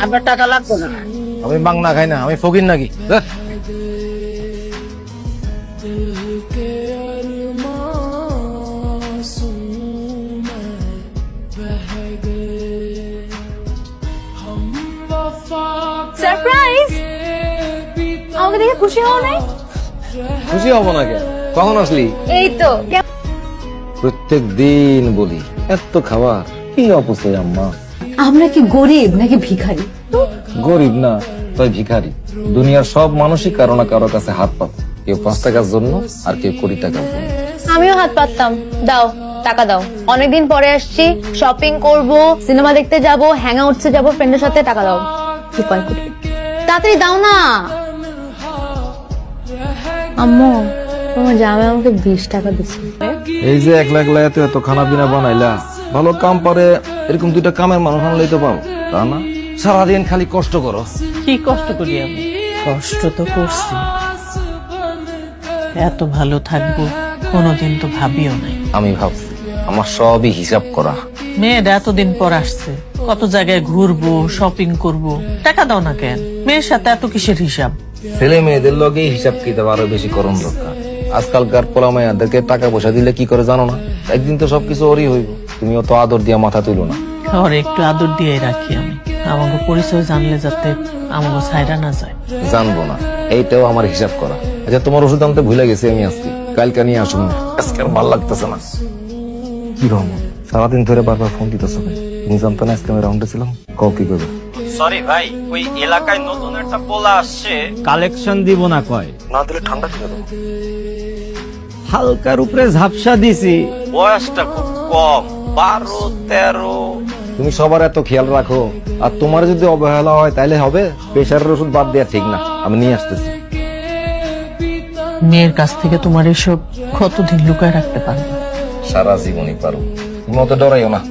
আমার টাকা লাগতো না। আমি মাংনা খাই না, আমি ফকির নাকি? সারপ্রাইজ! আমাকে দেখে খুশি হও নাই? খুশি হব না কেন? কখন আসলি? এই তো। প্রত্যেক দিন বলি এত খাবার কি অপচয় আম্মা। আমরা কি গরিব নাকি ভিখারি? গরিব না, তাই ভিখারি। দুনিয়ার সব মানুষই কারো না কারো কাছে হাত পাবে, কেউ 5 টাকার জন্য আর কেউ 20 টাকার জন্য। আমিও হাত পাততাম। দাও, টাকা দাও। অনেকদিন পরে আসছি, শপিং করব, সিনেমা দেখতে যাব, হ্যাং আউটসে যাব ফ্রেন্ডের সাথে। টাকা দাও। কি কয় কোটি? তাড়াতাড়ি দাও না। আম্মু, তোমার জামাই আমাকে 20 টাকা দিচ্ছে। এই যে একলা একলা এত খানা পিনা বানাইলা, ভালো কাম পারে এরকম 2টা কামের মানুষ আনলেই তো পাও, তা না? সারাদিন খালি কষ্ট করো। কি কষ্ট করি আমি? কষ্ট তো করছি, এত ভালো থাকবো কোনোদিন তো ভাবিও নাই। আমি ভাবছি আমার সবই হিসাব করা। মেয়েটা এতদিন পর আসছে, কত জায়গায় ঘুরবো, শপিং করব, টাকা দাও না কেন? মেয়ের সাথে এত কিসের হিসাব? ছেলে মেয়েদের লগে হিসাব কিতাব আরো বেশি করণ দরকার। আজকালকার পোলা মাইয়াদেরকে টাকা পয়সা দিলে কি করে জানো না? একদিন তো সবকিছু ওরই হইব। তুমি অত আদর দিয়া মাথা তুলো না। ওর একটু আদর দিয়ে রাখি আমি, আমাকে পরিচয় জানলে যাতে আমাকে ছাইরা না যায়। জানবো না, এইটাও আমার হিসাব করা। আচ্ছা, তোমার ওষুধ আনতে ভুলে গেছি আমি আজকে, কালকে নিয়ে আসুন না। আজকে আর ভাল লাগতেছে না। কি রহমান, সারাদিন ধরে বারবার ফোন দিতেছ? তুমি জানতো না আজকে আমি রাউন্ডে ছিলাম? কও কি করবে? সরি ভাই, ওই এলাকায় নতুন একটা পোলা আসছে, কালেকশন দিব না কয়। না দিলে ঠান্ডা খেয়ে দেবো। হালকার উপরে ঝাপসা দিছি। বয়সটা খুব কম, 12-13। তুমি সবার এত খেয়াল রাখো, আর তোমার যদি অবহেলা হয় তাহলে হবে? প্রেশারের ওষুধ বাদ দেওয়া ঠিক না, আমি নিয়ে আসতেছি। মেয়ের কাছ থেকে তোমার এসব কতদিন লুকায় রাখতে পারবে? সারা জীবনই পারো, তুমি অত ডরাইও না।